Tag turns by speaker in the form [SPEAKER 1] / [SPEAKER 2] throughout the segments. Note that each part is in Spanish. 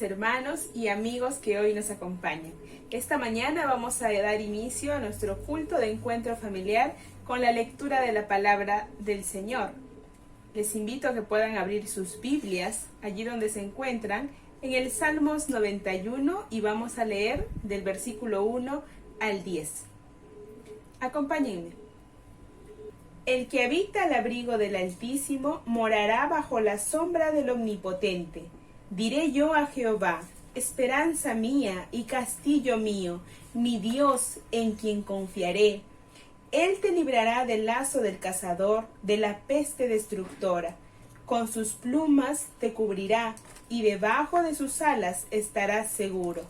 [SPEAKER 1] amados hermanos y amigos que hoy nos acompañan. Esta mañana vamos a dar inicio a nuestro culto de encuentro familiar con la lectura de la palabra del Señor. Les invito a que puedan abrir sus Biblias allí donde se encuentran en el Salmos 91 y vamos a leer del versículo 1 al 10. Acompáñenme. El que habita al abrigo del Altísimo morará bajo la sombra del Omnipotente. Diré yo a Jehová, esperanza mía y castillo mío, mi Dios en quien confiaré. Él te librará del lazo del cazador, de la peste destructora. Con sus plumas te cubrirá, y debajo de sus alas estarás seguro.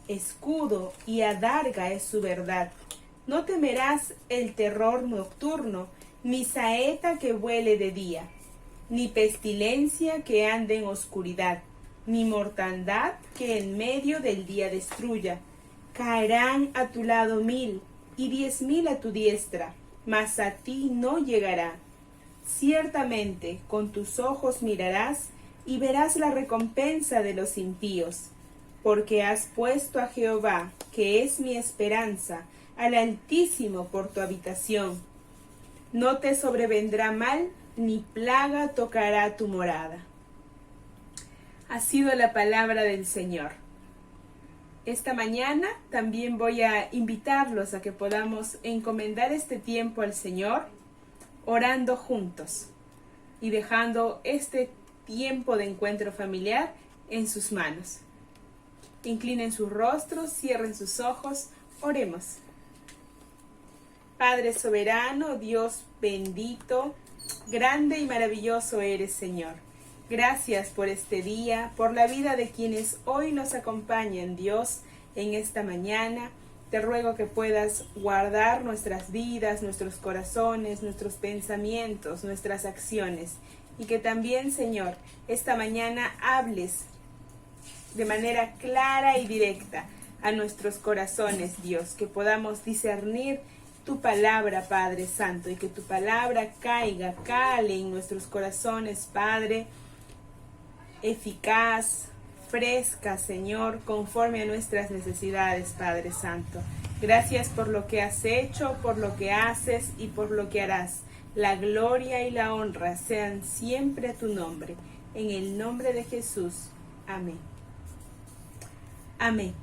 [SPEAKER 1] Escudo y adarga es su verdad. No temerás el terror nocturno, ni saeta que vuele de día, ni pestilencia que ande en oscuridad, ni mortandad que en medio del día destruya. Caerán a tu lado 1000 y 10,000 a tu diestra, mas a ti no llegará. Ciertamente con tus ojos mirarás y verás la recompensa de los impíos, porque has puesto a Jehová, que es mi esperanza, al Altísimo por tu habitación. No te sobrevendrá mal, ni plaga tocará tu morada. Ha sido la palabra del Señor. Esta mañana también voy a invitarlos a que podamos encomendar este tiempo al Señor, orando juntos y dejando este tiempo de encuentro familiar en sus manos. Inclinen sus rostros, cierren sus ojos, oremos. Padre soberano, Dios bendito, grande y maravilloso eres, Señor. Gracias por este día, por la vida de quienes hoy nos acompañan, Dios, en esta mañana. Te ruego que puedas guardar nuestras vidas, nuestros corazones, nuestros pensamientos, nuestras acciones. Y que también, Señor, esta mañana hables de manera clara y directa a nuestros corazones, Dios. Que podamos discernir tu palabra, Padre Santo, y que tu palabra cale en nuestros corazones, Padre, eficaz, fresca, Señor, conforme a nuestras necesidades, Padre Santo. Gracias por lo que has hecho, por lo que haces y por lo que harás. La gloria y la honra sean siempre a tu nombre. En el nombre de Jesús. Amén. Amén.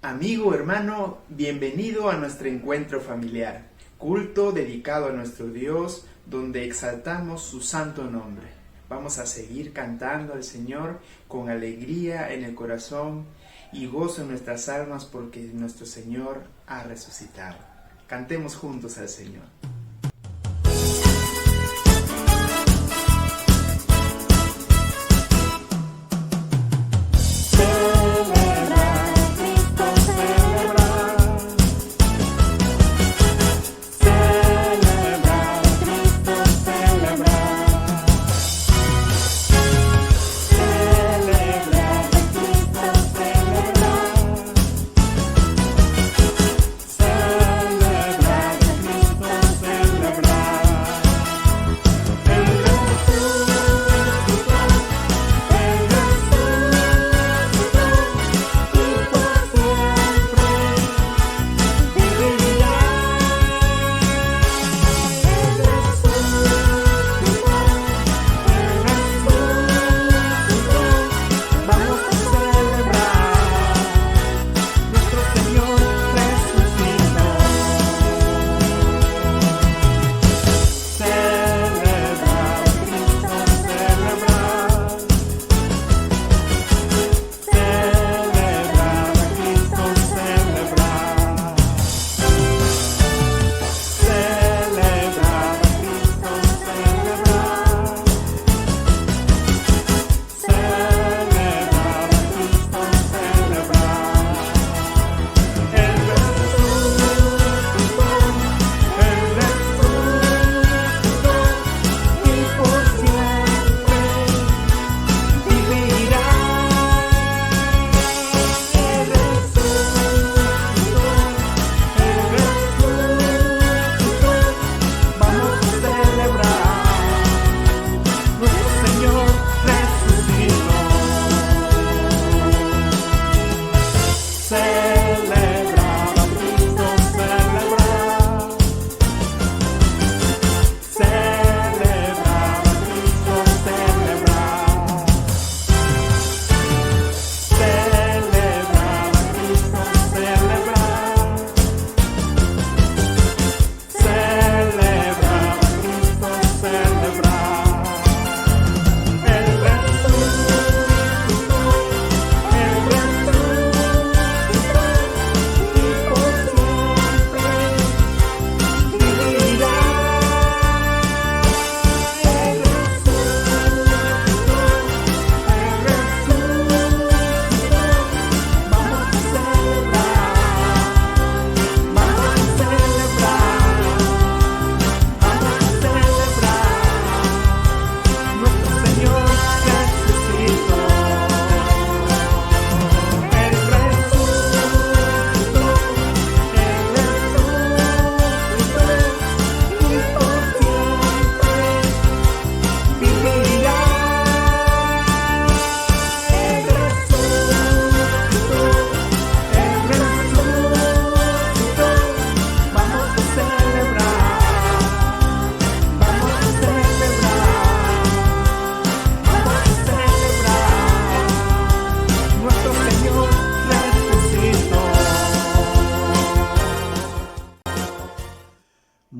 [SPEAKER 2] Amigo, hermano, bienvenido a nuestro encuentro familiar, culto dedicado a nuestro Dios, donde exaltamos su santo nombre. Vamos a seguir cantando al Señor con alegría en el corazón y gozo en nuestras almas porque nuestro Señor ha resucitado. Cantemos juntos al Señor.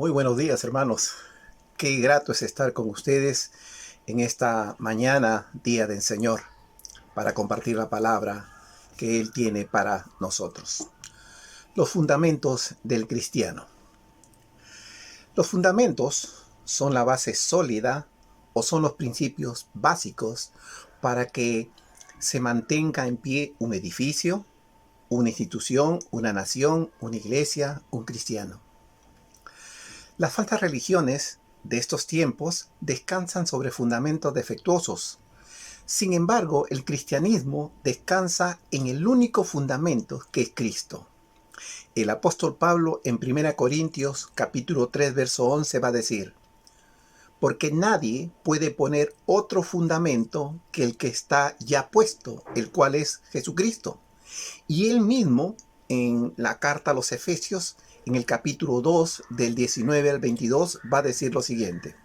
[SPEAKER 3] Muy buenos días, hermanos. Qué grato es estar con ustedes en esta mañana, día del Señor, para compartir la palabra que Él tiene para nosotros. Los fundamentos del cristiano. Los fundamentos son la base sólida o son los principios básicos para que se mantenga en pie un edificio, una institución, una nación, una iglesia, un cristiano. Las falsas religiones de estos tiempos descansan sobre fundamentos defectuosos. Sin embargo, el cristianismo descansa en el único fundamento que es Cristo. El apóstol Pablo en 1 Corintios capítulo 3 verso 11 va a decir: porque nadie puede poner otro fundamento que el que está ya puesto, el cual es Jesucristo. Y él mismo, en la carta a los Efesios, en el capítulo 2, del 19 al 22, va a decir lo siguiente: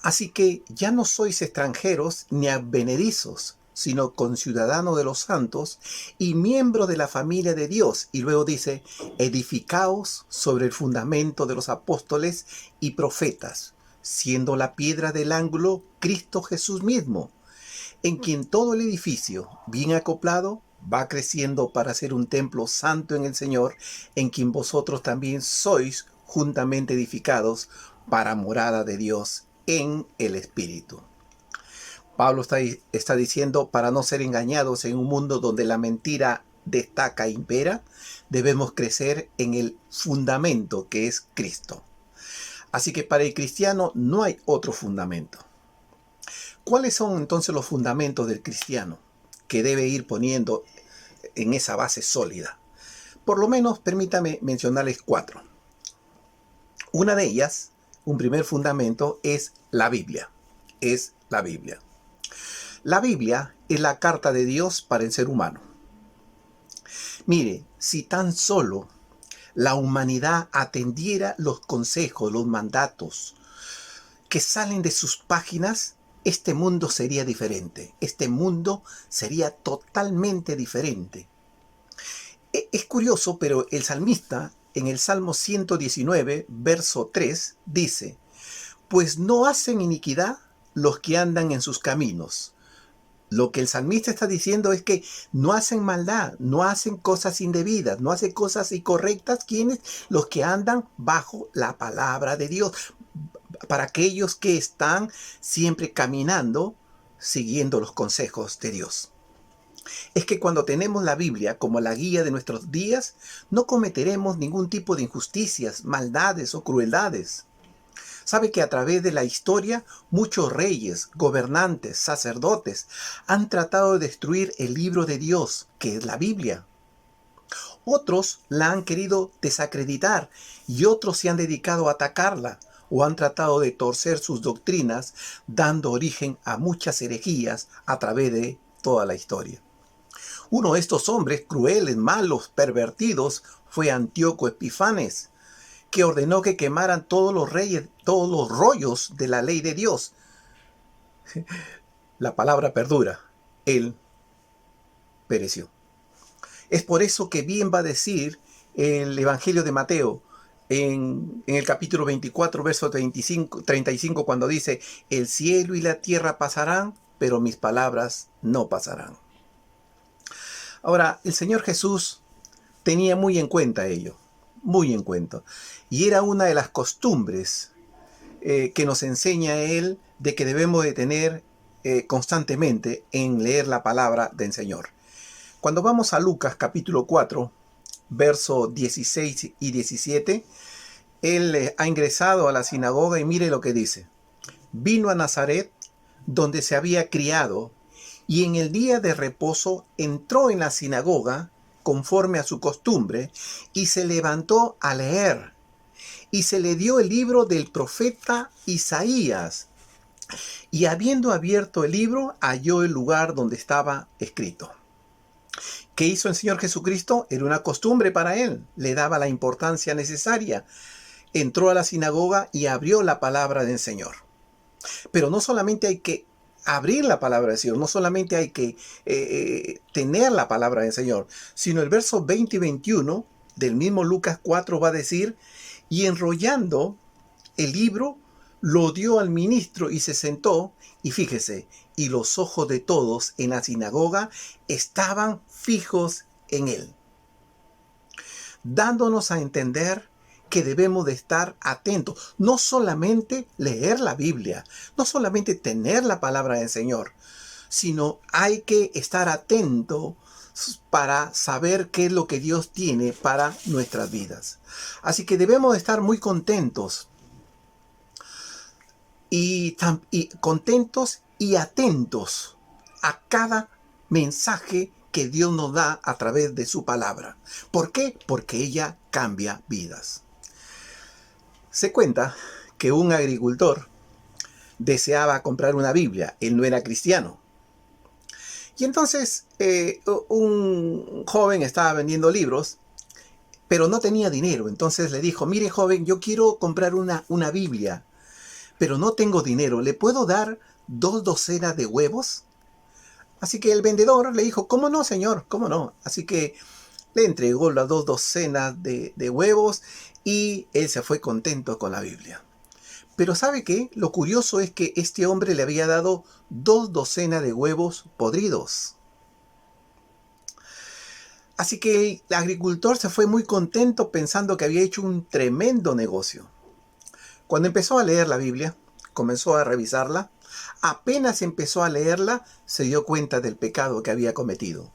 [SPEAKER 3] así que ya no sois extranjeros ni advenedizos, sino conciudadanos de los santos y miembros de la familia de Dios. Y luego dice: edificaos sobre el fundamento de los apóstoles y profetas, siendo la piedra del ángulo Cristo Jesús mismo, en quien todo el edificio, bien acoplado, va creciendo para ser un templo santo en el Señor, en quien vosotros también sois juntamente edificados para morada de Dios en el Espíritu. Pablo está diciendo, para no ser engañados en un mundo donde la mentira destaca e impera, debemos crecer en el fundamento que es Cristo. Así que para el cristiano no hay otro fundamento. ¿Cuáles son entonces los fundamentos del cristiano que debe ir poniendo en esa base sólida? Por lo menos permítame mencionarles 4. Una de ellas, un primer fundamento, es la Biblia. Es la Biblia. La Biblia es la carta de Dios para el ser humano. Mire, si tan solo la humanidad atendiera los consejos, los mandatos que salen de sus páginas, este mundo sería diferente. Este mundo sería totalmente diferente. Es curioso, pero el salmista en el Salmo 119, verso 3, dice: pues no hacen iniquidad los que andan en sus caminos. Lo que el salmista está diciendo es que no hacen maldad, no hacen cosas indebidas, no hacen cosas incorrectas. ¿Quiénes? Los que andan bajo la palabra de Dios. Para aquellos que están siempre caminando, siguiendo los consejos de Dios. Es que cuando tenemos la Biblia como la guía de nuestros días, no cometeremos ningún tipo de injusticias, maldades o crueldades. ¿Sabe que a través de la historia muchos reyes, gobernantes, sacerdotes han tratado de destruir el libro de Dios, que es la Biblia? Otros la han querido desacreditar y otros se han dedicado a atacarla o han tratado de torcer sus doctrinas, dando origen a muchas herejías a través de toda la historia. Uno de estos hombres crueles, malos, pervertidos, fue Antíoco Epifanes, que ordenó que quemaran todos los rollos de la ley de Dios. La palabra perdura. Él pereció. Es por eso que bien va a decir el Evangelio de Mateo, en el capítulo 24, verso 35, cuando dice: el cielo y la tierra pasarán, pero mis palabras no pasarán. Ahora, el Señor Jesús tenía muy en cuenta ello, muy en cuenta. Y era una de las costumbres que nos enseña Él de que debemos de tener constantemente en leer la palabra del Señor. Cuando vamos a Lucas capítulo 4, versos 16 y 17, Él ha ingresado a la sinagoga y mire lo que dice: vino a Nazaret, donde se había criado, y en el día de reposo entró en la sinagoga conforme a su costumbre, y se levantó a leer. Y se le dio el libro del profeta Isaías. Y habiendo abierto el libro, halló el lugar donde estaba escrito. ¿Qué hizo el Señor Jesucristo? Era una costumbre para Él. Le daba la importancia necesaria. Entró a la sinagoga y abrió la palabra del Señor. Pero no solamente hay que abrir la palabra del Señor, no solamente hay que tener la palabra del Señor, sino el verso 20 y 21 del mismo Lucas 4 va a decir y enrollando el libro, lo dio al ministro y se sentó, y fíjese, y los ojos de todos en la sinagoga estaban fijos en él, dándonos a entender que debemos de estar atentos, no solamente leer la Biblia, no solamente tener la palabra del Señor, sino hay que estar atento para saber qué es lo que Dios tiene para nuestras vidas. Así que debemos de estar muy contentos y contentos y atentos a cada mensaje que Dios nos da a través de su palabra. ¿Por qué? Porque ella cambia vidas. Se cuenta que un agricultor deseaba comprar una Biblia. Él no era cristiano. Y entonces un joven estaba vendiendo libros, pero no tenía dinero. Entonces le dijo, mire joven, yo quiero comprar una Biblia, pero no tengo dinero. ¿Le puedo dar 2 docenas de huevos? Así que el vendedor le dijo, ¿cómo no, señor? ¿Cómo no? Así que le entregó las 2 docenas de huevos y él se fue contento con la Biblia. Pero ¿sabe qué? Lo curioso es que este hombre le había dado 2 docenas de huevos podridos. Así que el agricultor se fue muy contento pensando que había hecho un tremendo negocio. Cuando empezó a leer la Biblia, comenzó a revisarla, apenas empezó a leerla, se dio cuenta del pecado que había cometido.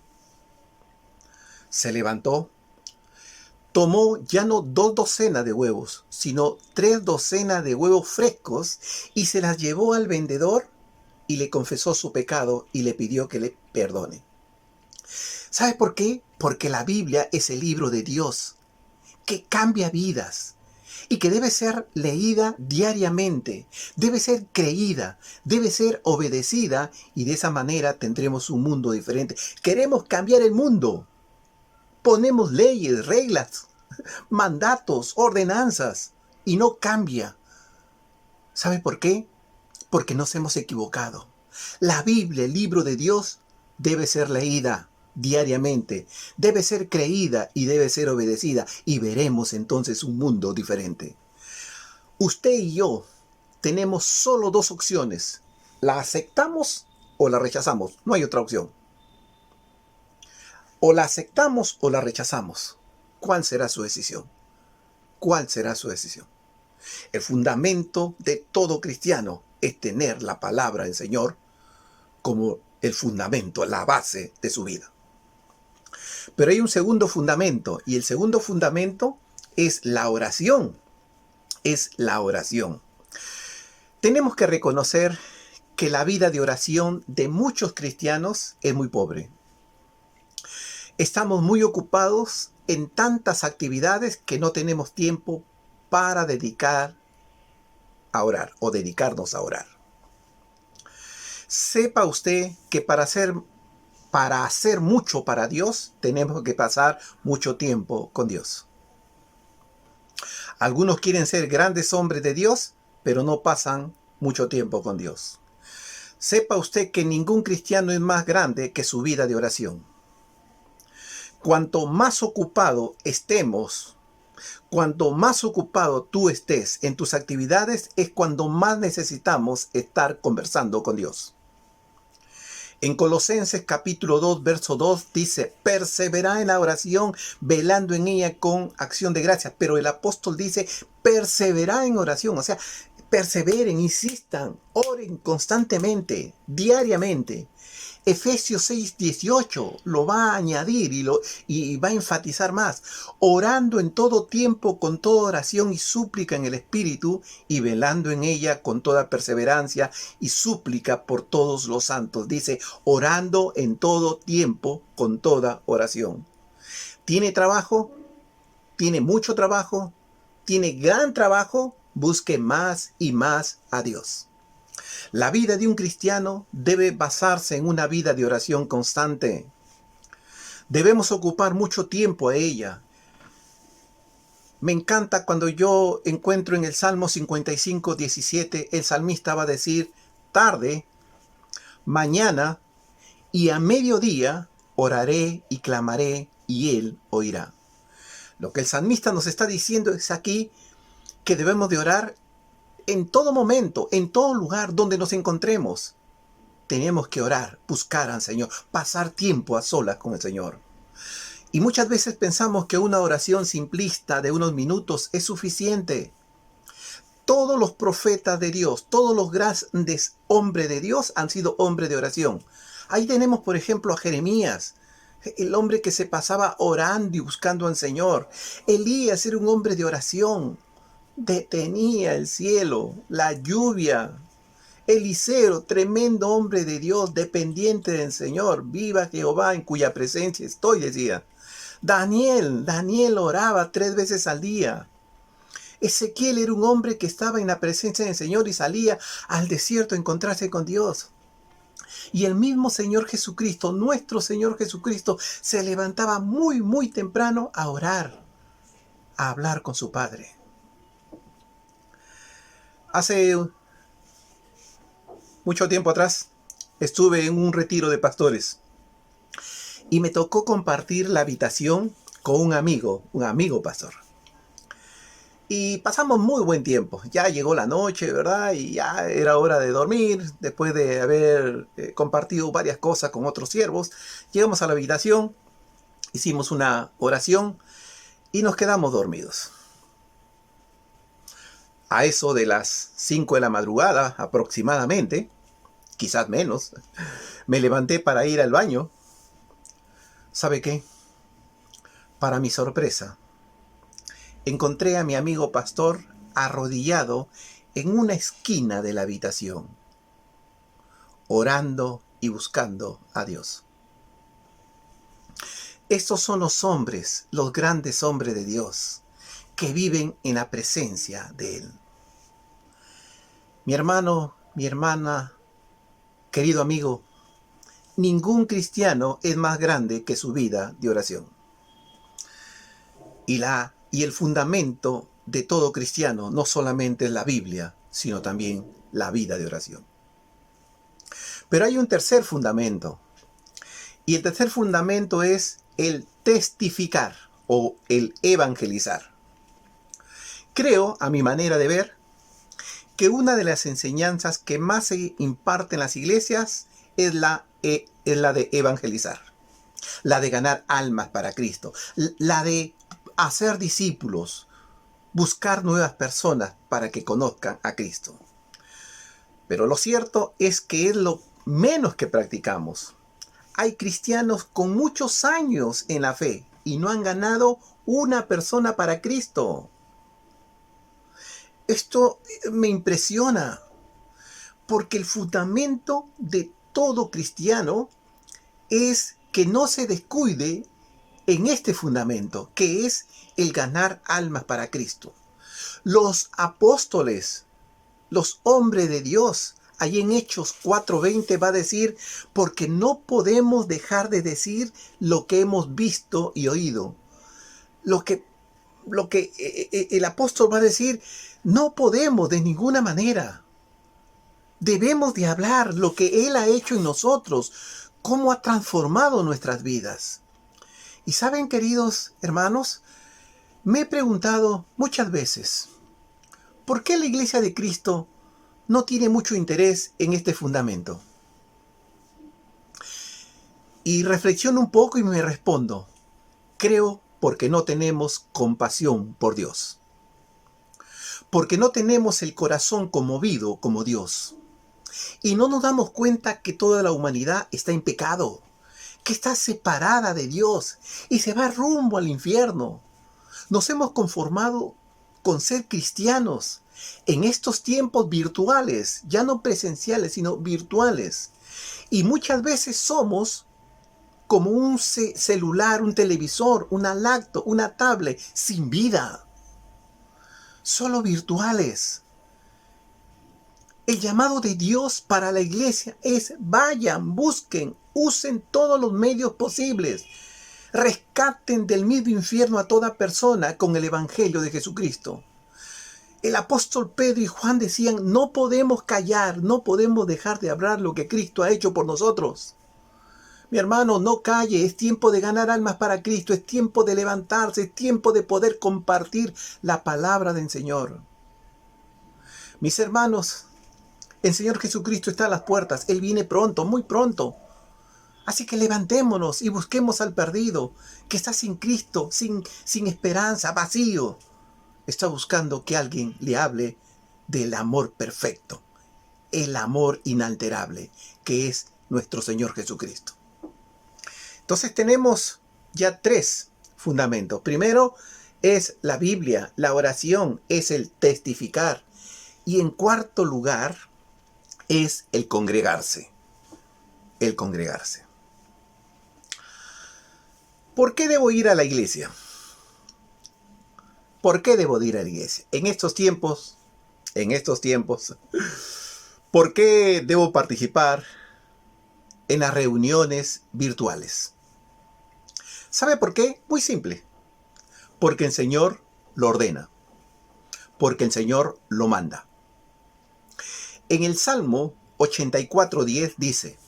[SPEAKER 3] Se levantó, tomó ya no 2 docenas de huevos, sino 3 docenas de huevos frescos y se las llevó al vendedor y le confesó su pecado y le pidió que le perdone. ¿Sabe por qué? Porque la Biblia es el libro de Dios, que cambia vidas y que debe ser leída diariamente, debe ser creída, debe ser obedecida y de esa manera tendremos un mundo diferente. Queremos cambiar el mundo. Ponemos leyes, reglas, mandatos, ordenanzas y no cambia. ¿Sabe por qué? Porque nos hemos equivocado. La Biblia, el libro de Dios, debe ser leída diariamente, debe ser creída y debe ser obedecida y veremos entonces un mundo diferente. Usted y yo tenemos solo 2 opciones. ¿La aceptamos o la rechazamos? No hay otra opción. O la aceptamos o la rechazamos. ¿Cuál será su decisión? ¿Cuál será su decisión? El fundamento de todo cristiano es tener la palabra del Señor como el fundamento, la base de su vida. Pero hay un segundo fundamento, y el segundo fundamento es la oración. Es la oración. Tenemos que reconocer que la vida de oración de muchos cristianos es muy pobre. Estamos muy ocupados en tantas actividades que no tenemos tiempo para dedicar a orar o dedicarnos a orar. Sepa usted que para hacer mucho para Dios, tenemos que pasar mucho tiempo con Dios. Algunos quieren ser grandes hombres de Dios, pero no pasan mucho tiempo con Dios. Sepa usted que ningún cristiano es más grande que su vida de oración. Cuanto más ocupado estemos, cuanto más ocupado tú estés en tus actividades, es cuando más necesitamos estar conversando con Dios. En Colosenses capítulo 2, verso 2 dice, persevera en la oración, velando en ella con acción de gracias. Pero el apóstol dice, persevera en oración. O sea, perseveren, insistan, oren constantemente, diariamente. Efesios 6, 18 lo va a añadir y va a enfatizar más. Orando en todo tiempo con toda oración y súplica en el Espíritu y velando en ella con toda perseverancia y súplica por todos los santos. Dice, orando en todo tiempo con toda oración. ¿Tiene trabajo? ¿Tiene mucho trabajo? ¿Tiene gran trabajo? Busque más y más a Dios. La vida de un cristiano debe basarse en una vida de oración constante. Debemos ocupar mucho tiempo a ella. Me encanta cuando yo encuentro en el Salmo 55, 17, el salmista va a decir, tarde, mañana y a mediodía oraré y clamaré y Él oirá. Lo que el salmista nos está diciendo es aquí, que debemos de orar en todo momento, en todo lugar donde nos encontremos. Tenemos que orar, buscar al Señor, pasar tiempo a solas con el Señor. Y muchas veces pensamos que una oración simplista de unos minutos es suficiente. Todos los profetas de Dios, todos los grandes hombres de Dios han sido hombres de oración. Ahí tenemos, por ejemplo, a Jeremías, el hombre que se pasaba orando y buscando al Señor. Elías era un hombre de oración. Detenía el cielo, la lluvia. Eliseo, tremendo hombre de Dios, dependiente del Señor. Viva Jehová en cuya presencia estoy, decía. Daniel oraba 3 veces al día. Ezequiel era un hombre que estaba en la presencia del Señor y salía al desierto a encontrarse con Dios. Y el mismo Señor Jesucristo, nuestro Señor Jesucristo, se levantaba muy temprano a orar, a hablar con su Padre. Hace mucho tiempo atrás estuve en un retiro de pastores y me tocó compartir la habitación con un amigo pastor. Y pasamos muy buen tiempo. Ya llegó la noche, ¿verdad? Y ya era hora de dormir. Después de haber compartido varias cosas con otros siervos, llegamos a la habitación, hicimos una oración y nos quedamos dormidos. A eso de las 5 de la madrugada aproximadamente, quizás menos, me levanté para ir al baño. ¿Sabe qué? Para mi sorpresa, encontré a mi amigo pastor arrodillado en una esquina de la habitación, orando y buscando a Dios. Estos son los hombres, los grandes hombres de Dios, que viven en la presencia de Él. Mi hermano, mi hermana, querido amigo, ningún cristiano es más grande que su vida de oración. Y el fundamento de todo cristiano no solamente es la Biblia, sino también la vida de oración. Pero hay un tercer fundamento. Y el tercer fundamento es el testificar o el evangelizar. Creo, a mi manera de ver, que una de las enseñanzas que más se imparte en las iglesias es la de evangelizar. La de ganar almas para Cristo. La de hacer discípulos, buscar nuevas personas para que conozcan a Cristo. Pero lo cierto es que es lo menos que practicamos. Hay cristianos con muchos años en la fe y no han ganado una persona para Cristo. Esto me impresiona, porque el fundamento de todo cristiano es que no se descuide en este fundamento, que es el ganar almas para Cristo. Los apóstoles, los hombres de Dios, allí en Hechos 4:20 va a decir, porque no podemos dejar de decir lo que hemos visto y oído. Lo que el apóstol va a decir, no podemos de ninguna manera. Debemos de hablar lo que Él ha hecho en nosotros, cómo ha transformado nuestras vidas. Y saben, queridos hermanos, me he preguntado muchas veces, ¿por qué la Iglesia de Cristo no tiene mucho interés en este fundamento? Y reflexiono un poco y me respondo, creo porque no tenemos compasión por Dios. Porque no tenemos el corazón conmovido como Dios. Y no nos damos cuenta que toda la humanidad está en pecado, que está separada de Dios y se va rumbo al infierno. Nos hemos conformado con ser cristianos en estos tiempos virtuales, ya no presenciales, sino virtuales. Y muchas veces somos como un celular, un televisor, una laptop, una tablet, sin vida. Solo virtuales. El llamado de Dios para la iglesia es vayan, busquen, usen todos los medios posibles. Rescaten del mismo infierno a toda persona con el evangelio de Jesucristo. El apóstol Pedro y Juan decían, no podemos callar, no podemos dejar de hablar lo que Cristo ha hecho por nosotros. Mi hermano, no calle, es tiempo de ganar almas para Cristo, es tiempo de levantarse, es tiempo de poder compartir la palabra del Señor. Mis hermanos, el Señor Jesucristo está a las puertas. Él viene pronto, muy pronto. Así que levantémonos y busquemos al perdido, que está sin Cristo, sin esperanza, vacío. Está buscando que alguien le hable del amor perfecto, el amor inalterable, que es nuestro Señor Jesucristo. Entonces tenemos ya 3 fundamentos. Primero es la Biblia, la oración, es el testificar. Y en cuarto lugar es el congregarse. El congregarse. ¿Por qué debo ir a la iglesia? ¿Por qué debo ir a la iglesia? En estos tiempos, ¿por qué debo participar en las reuniones virtuales? ¿Sabe por qué? Muy simple. Porque el Señor lo ordena. Porque el Señor lo manda. En el Salmo 84:10 dice: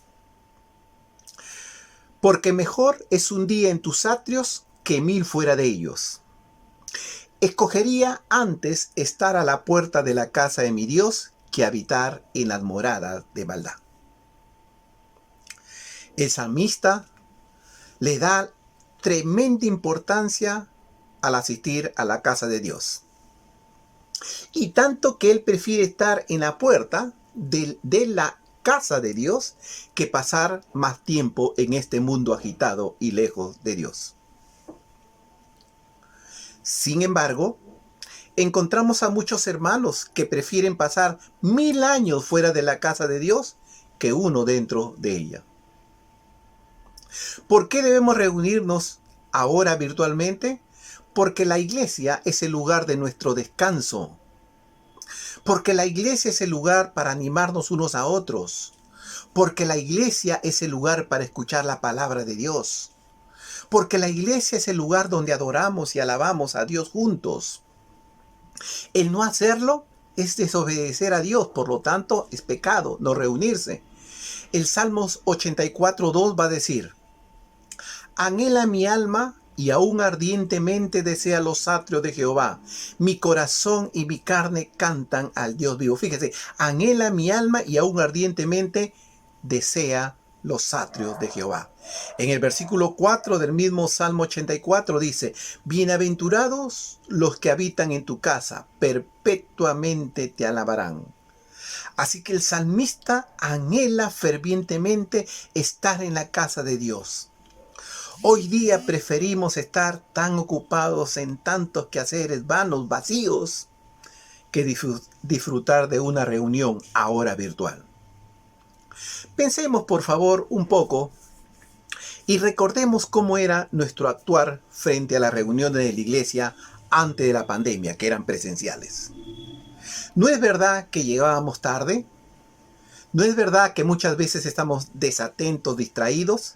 [SPEAKER 3] porque mejor es un día en tus atrios que 1000 fuera de ellos. Escogería antes estar a la puerta de la casa de mi Dios que habitar en las moradas de maldad. El salmista le da tremenda importancia al asistir a la casa de Dios. Y tanto que él prefiere estar en la puerta de la casa de Dios que pasar más tiempo en este mundo agitado y lejos de Dios. Sin embargo, encontramos a muchos hermanos que prefieren pasar 1000 años fuera de la casa de Dios que uno dentro de ella. ¿Por qué debemos reunirnos ahora virtualmente? Porque la iglesia es el lugar de nuestro descanso. Porque la iglesia es el lugar para animarnos unos a otros. Porque la iglesia es el lugar para escuchar la palabra de Dios. Porque la iglesia es el lugar donde adoramos y alabamos a Dios juntos. El no hacerlo es desobedecer a Dios, por lo tanto es pecado no reunirse. El Salmos 84:2 va a decir: anhela mi alma y aún ardientemente desea los atrios de Jehová. Mi corazón y mi carne cantan al Dios vivo. Fíjese, anhela mi alma y aún ardientemente desea los atrios de Jehová. En el versículo 4 del mismo Salmo 84 dice: bienaventurados los que habitan en tu casa, perpetuamente te alabarán. Así que el salmista anhela fervientemente estar en la casa de Dios. Hoy día preferimos estar tan ocupados en tantos quehaceres vanos, vacíos, que disfrutar de una reunión ahora virtual. Pensemos por favor un poco y recordemos cómo era nuestro actuar frente a las reuniones de la iglesia antes de la pandemia, que eran presenciales. ¿No es verdad que llegábamos tarde? ¿No es verdad que muchas veces estamos desatentos, distraídos?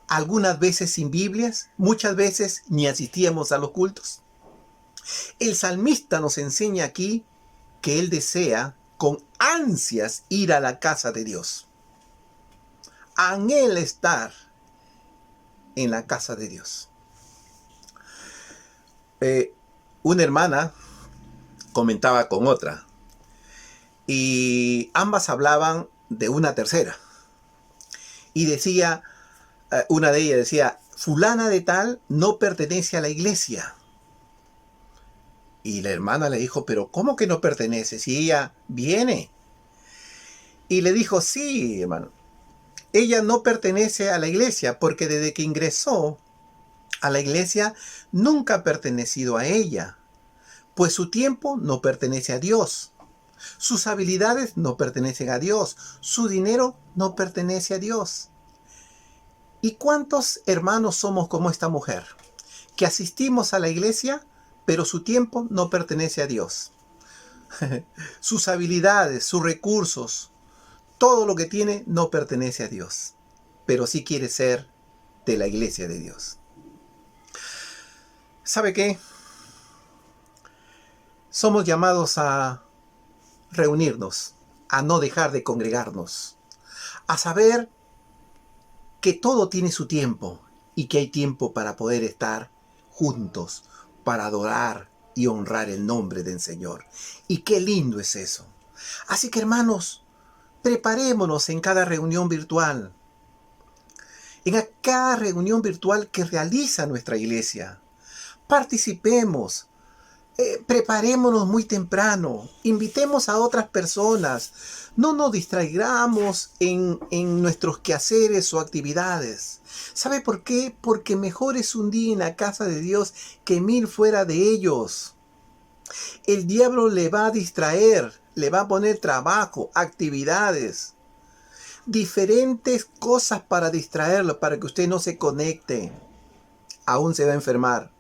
[SPEAKER 3] Algunas veces sin Biblias, muchas veces ni asistíamos a los cultos. El salmista nos enseña aquí que él desea con ansias ir a la casa de Dios. Anhela estar en la casa de Dios. Una hermana comentaba con otra y ambas hablaban de una tercera. Y decía, una de ellas decía: fulana de tal no pertenece a la iglesia. Y la hermana le dijo: pero ¿cómo que no pertenece si ella viene? Y le dijo: sí, hermano, ella no pertenece a la iglesia porque desde que ingresó a la iglesia nunca ha pertenecido a ella, pues su tiempo no pertenece a Dios, sus habilidades no pertenecen a Dios, su dinero no pertenece a Dios. ¿Y cuántos hermanos somos como esta mujer? Que asistimos a la iglesia, pero su tiempo no pertenece a Dios. Sus habilidades, sus recursos, todo lo que tiene no pertenece a Dios, pero sí quiere ser de la iglesia de Dios. ¿Sabe qué? Somos llamados a reunirnos, a no dejar de congregarnos, a saber que todo tiene su tiempo y que hay tiempo para poder estar juntos, para adorar, y honrar el nombre del Señor. Y qué lindo es eso. Así que, hermanos, preparémonos en cada reunión virtual. En cada reunión virtual que realiza nuestra iglesia. Participemos. Preparémonos muy temprano, invitemos a otras personas, no nos distraigamos en nuestros quehaceres o actividades. ¿Sabe por qué? Porque mejor es un día en la casa de Dios que 1000 fuera de ellos. El diablo le va a distraer, le va a poner trabajo, actividades, diferentes cosas para distraerlo, para que usted no se conecte. Aún se va a enfermar.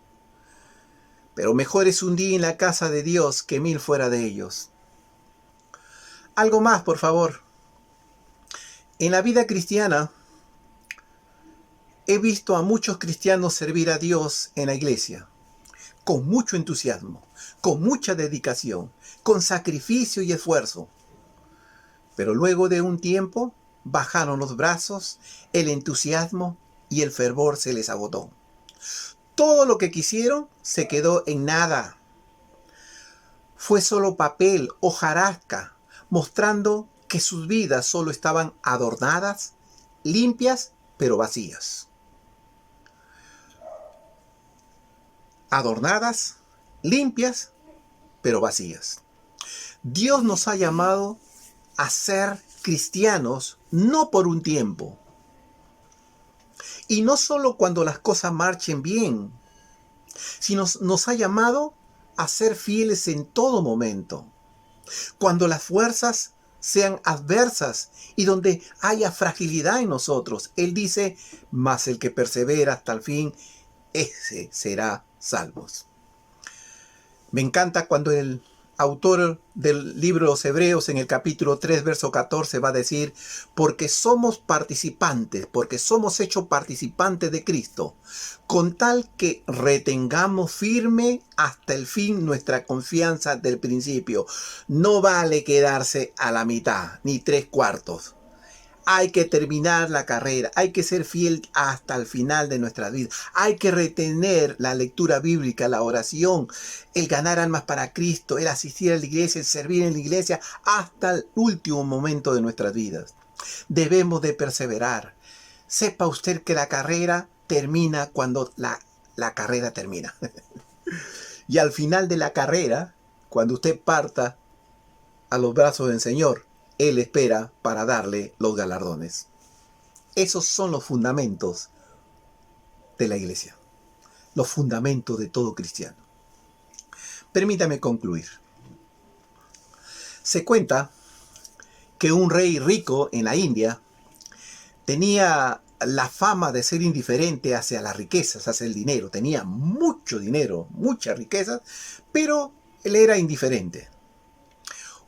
[SPEAKER 3] Pero mejor es un día en la casa de Dios que 1000 fuera de ellos. Algo más, por favor. En la vida cristiana, he visto a muchos cristianos servir a Dios en la iglesia, con mucho entusiasmo, con mucha dedicación, con sacrificio y esfuerzo. Pero luego de un tiempo, bajaron los brazos, el entusiasmo y el fervor se les agotó. Todo lo que quisieron se quedó en nada. Fue solo papel, hojarasca, mostrando que sus vidas solo estaban adornadas, limpias, pero vacías. Adornadas, limpias, pero vacías. Dios nos ha llamado a ser cristianos no por un tiempo. Y no solo cuando las cosas marchen bien, sino nos ha llamado a ser fieles en todo momento. Cuando las fuerzas sean adversas y donde haya fragilidad en nosotros, Él dice, mas el que persevera hasta el fin, ese será salvo. Me encanta cuando el autor del libro de los Hebreos en el capítulo 3, verso 14 va a decir, porque somos participantes, porque somos hechos participantes de Cristo, con tal que retengamos firme hasta el fin nuestra confianza del principio. No vale quedarse a la mitad, ni 3/4. Hay que terminar la carrera, hay que ser fiel hasta el final de nuestra vida. Hay que retener la lectura bíblica, la oración, el ganar almas para Cristo, el asistir a la iglesia, el servir en la iglesia hasta el último momento de nuestras vidas. Debemos de perseverar. Sepa usted que la carrera termina cuando la carrera termina. Y al final de la carrera, cuando usted parta a los brazos del Señor, Él espera para darle los galardones. Esos son los fundamentos de la iglesia. Los fundamentos de todo cristiano. Permítame concluir. Se cuenta que un rey rico en la India tenía la fama de ser indiferente hacia las riquezas, hacia el dinero. Tenía mucho dinero, muchas riquezas, pero él era indiferente.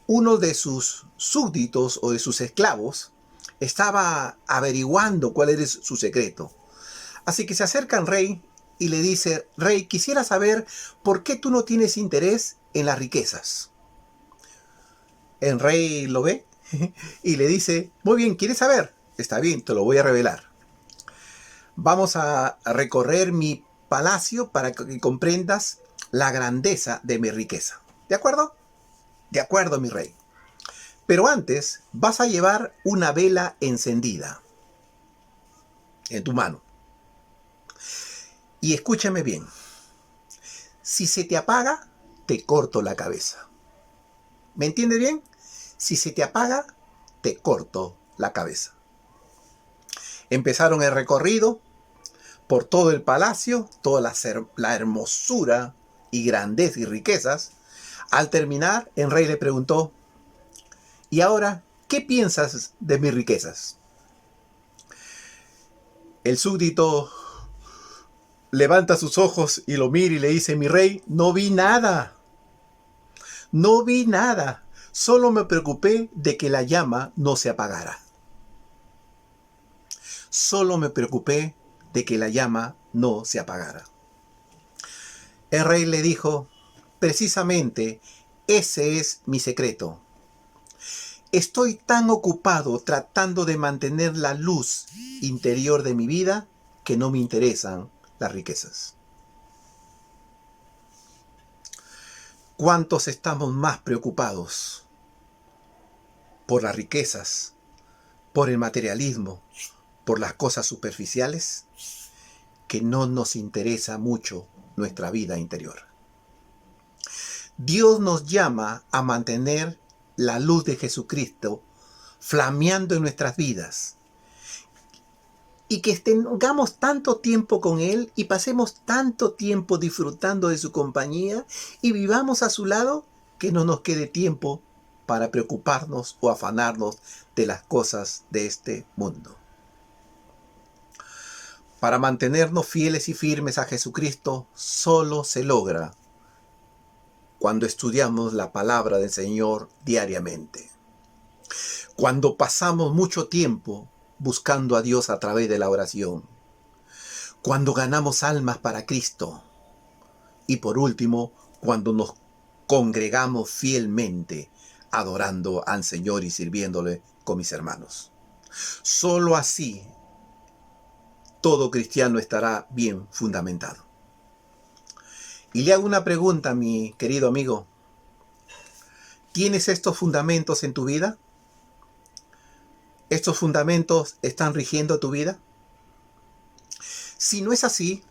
[SPEAKER 3] Uno de sus súbditos o de sus esclavos estaba averiguando cuál era su secreto. Así que se acerca al rey y le dice, rey, quisiera saber por qué tú no tienes interés en las riquezas. El rey lo ve y le dice, muy bien, ¿quieres saber? Está bien, te lo voy a revelar. Vamos a recorrer mi palacio para que comprendas la grandeza de mi riqueza. ¿De acuerdo? De acuerdo, mi rey. Pero antes vas a llevar una vela encendida en tu mano. Y escúchame bien. Si se te apaga, te corto la cabeza. ¿Me entiendes bien? Si se te apaga, te corto la cabeza. Empezaron el recorrido por todo el palacio, toda la hermosura y grandeza y riquezas. Al terminar, el rey le preguntó, ¿y ahora qué piensas de mis riquezas? El súbdito levanta sus ojos y lo mira y le dice, mi rey, no vi nada. No vi nada. Solo me preocupé de que la llama no se apagara. Solo me preocupé de que la llama no se apagara. El rey le dijo, precisamente, ese es mi secreto. Estoy tan ocupado tratando de mantener la luz interior de mi vida que no me interesan las riquezas. ¿Cuántos estamos más preocupados por las riquezas, por el materialismo, por las cosas superficiales, que no nos interesa mucho nuestra vida interior? Dios nos llama a mantener la luz de Jesucristo flameando en nuestras vidas, y que tengamos tanto tiempo con Él y pasemos tanto tiempo disfrutando de su compañía y vivamos a su lado, que no nos quede tiempo para preocuparnos o afanarnos de las cosas de este mundo. Para mantenernos fieles y firmes a Jesucristo, solo se logra cuando estudiamos la palabra del Señor diariamente. Cuando pasamos mucho tiempo buscando a Dios a través de la oración. Cuando ganamos almas para Cristo. Y por último, cuando nos congregamos fielmente adorando al Señor y sirviéndole con mis hermanos. Solo así todo cristiano estará bien fundamentado. Y le hago una pregunta, mi querido amigo. ¿Tienes estos fundamentos en tu vida? ¿Estos fundamentos están rigiendo tu vida? Si no es así,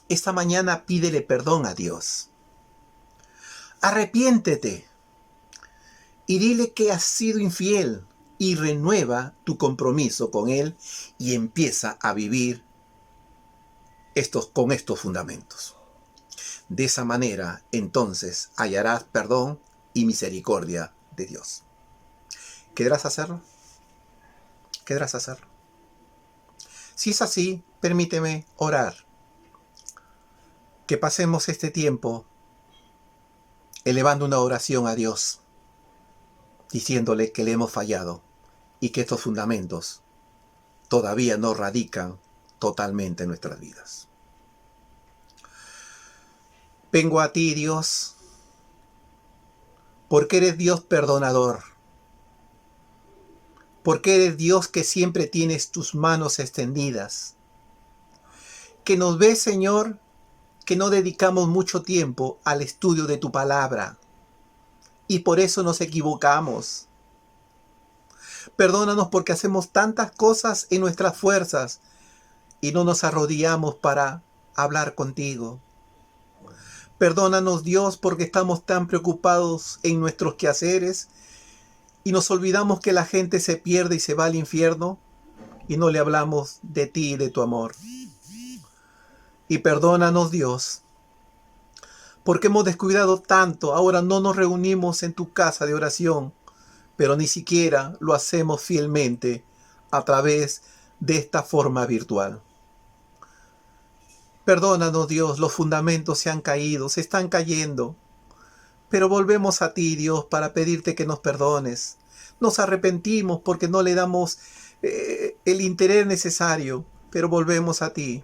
[SPEAKER 3] esta mañana pídele perdón a Dios. Arrepiéntete y dile que has sido infiel y renueva tu compromiso con Él y empieza a vivir con estos fundamentos. De esa manera, entonces, hallarás perdón y misericordia de Dios. ¿Querrás hacerlo? ¿Querrás hacerlo? Si es así, permíteme orar. Que pasemos este tiempo elevando una oración a Dios, diciéndole que le hemos fallado y que estos fundamentos todavía no radican totalmente en nuestras vidas. Vengo a ti, Dios, porque eres Dios perdonador. Porque eres Dios que siempre tienes tus manos extendidas. Que nos ves, Señor, que no dedicamos mucho tiempo al estudio de tu palabra. Y por eso nos equivocamos. Perdónanos porque hacemos tantas cosas en nuestras fuerzas y no nos arrodillamos para hablar contigo. Perdónanos, Dios, porque estamos tan preocupados en nuestros quehaceres y nos olvidamos que la gente se pierde y se va al infierno y no le hablamos de ti y de tu amor. Y perdónanos, Dios, porque hemos descuidado tanto. Ahora no nos reunimos en tu casa de oración, pero ni siquiera lo hacemos fielmente a través de esta forma virtual. Perdónanos, Dios, los fundamentos se han caído, se están cayendo. Pero volvemos a ti, Dios, para pedirte que nos perdones. Nos arrepentimos porque no le damos el interés necesario, pero volvemos a ti.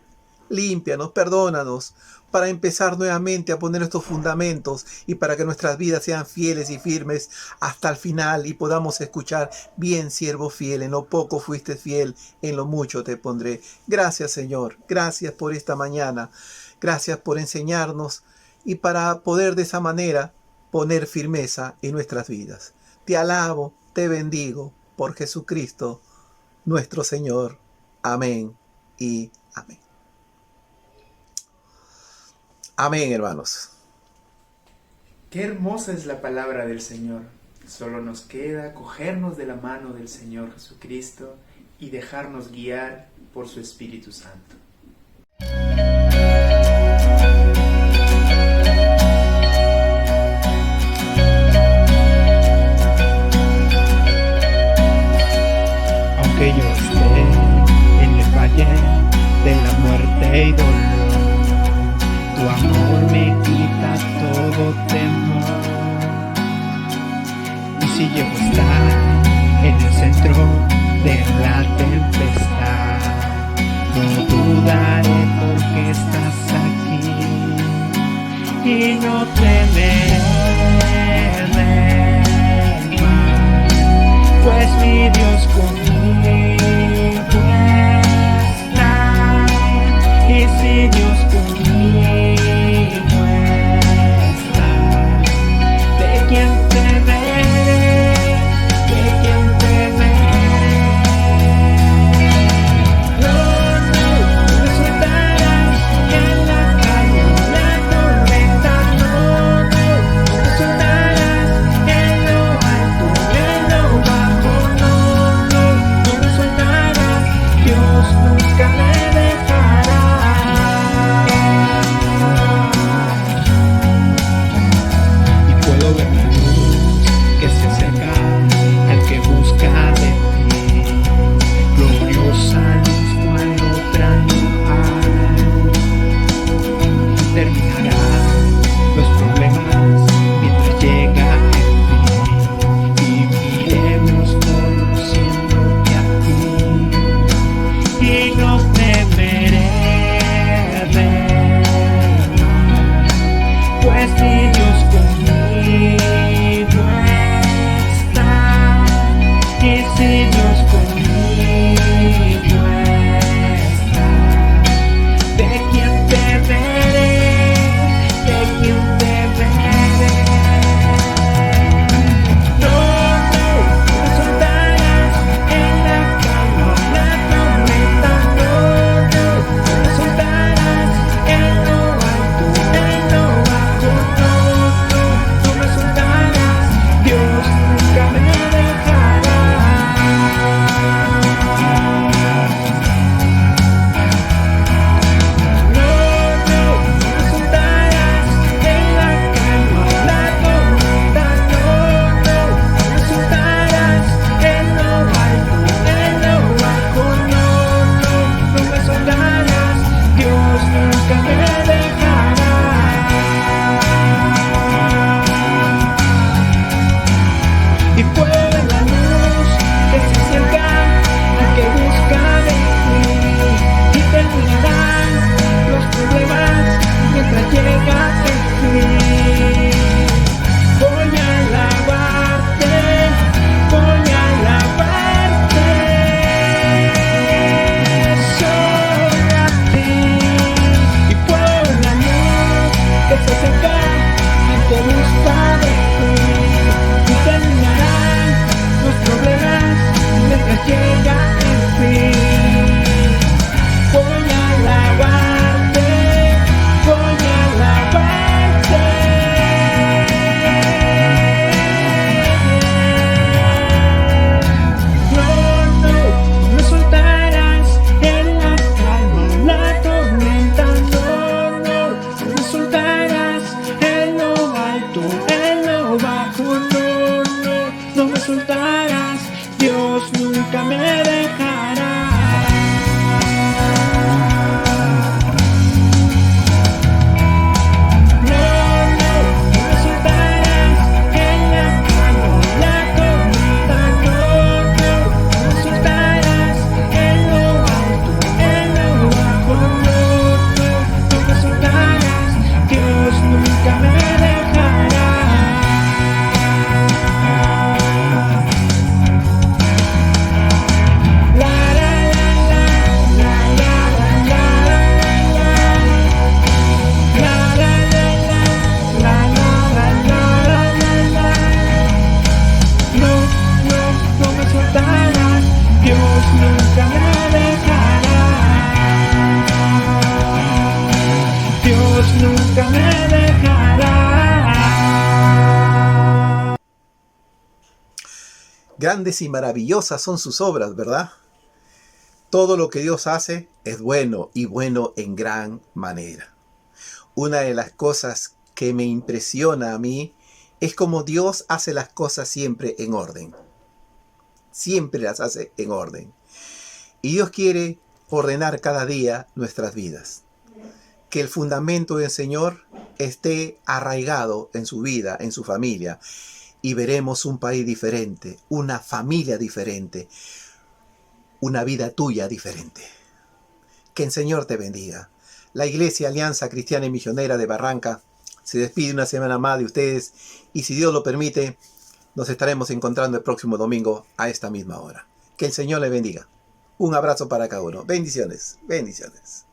[SPEAKER 3] Límpianos, perdónanos, para empezar nuevamente a poner estos fundamentos y para que nuestras vidas sean fieles y firmes hasta el final y podamos escuchar: bien, siervo fiel, en lo poco fuiste fiel, en lo mucho te pondré. Gracias, Señor, gracias por esta mañana, gracias por enseñarnos y para poder de esa manera poner firmeza en nuestras vidas. Te alabo, te bendigo por Jesucristo, nuestro Señor. Amén y amén. Amén, hermanos.
[SPEAKER 2] Qué hermosa es la palabra del Señor. Solo nos queda cogernos de la mano del Señor Jesucristo y dejarnos guiar por su Espíritu Santo.
[SPEAKER 4] Aunque yo esté en el valle de la muerte y dolor, tu amor me quita todo temor. Y si llego a estar en el centro de la tempestad, no dudaré porque estás aquí y no temeré mal, pues mi Dios conmigo está. Y si Dios conmigo está, si Dios conmigo está, y si Dios conmigo está, ¿de quién temeré? ¿De quién temeré? No, no me soltarás en la calma, la tormenta. No, no me soltarás en lo alto, en lo bajo. No, no, no me soltarás. Dios nunca me dejará. No, no me soltarás en la calma, la tormenta. No, no me soltarás en lo alto, en lo bajo. No, no, no me soltarás. Dios nunca me dejará. Y fue la luz que se acerca al que busca de ti, y terminarán los problemas mientras llega el fin. Voy a alabarte, voy a alabarte, solo a ti. Y fue la luz que se acerca al que busca de ti, y terminarán los problemas mientras llega el fin. Voy a alabarte, voy a alabarte. No, no me soltarás en la calma, la tormenta. No, no me soltarás en lo alto, en lo bajo. No, no, no me soltarás. Dios nunca me dejará. No, no me soltarás en la calma, la tormenta. No, no me soltarás en lo alto, en lo bajo. No, no, no me soltarás. Dios nunca me dejará. La la la la la la la la la la la la la. No, no, no me soltarás. Dios nunca me dejará. Dios nunca me dejará.
[SPEAKER 3] Grandes y maravillosas son sus obras, ¿verdad? Todo lo que Dios hace es bueno y bueno en gran manera. Una de las cosas que me impresiona a mí es como Dios hace las cosas siempre en orden. Siempre las hace en orden. Y Dios quiere ordenar cada día nuestras vidas. Que el fundamento del Señor esté arraigado en su vida, en su familia. Y veremos un país diferente, una familia diferente, una vida tuya diferente. Que el Señor te bendiga. La Iglesia Alianza Cristiana y Misionera de Barranca se despide una semana más de ustedes y si Dios lo permite, nos estaremos encontrando el próximo domingo a esta misma hora. Que el Señor le bendiga. Un abrazo para cada uno. Bendiciones, bendiciones.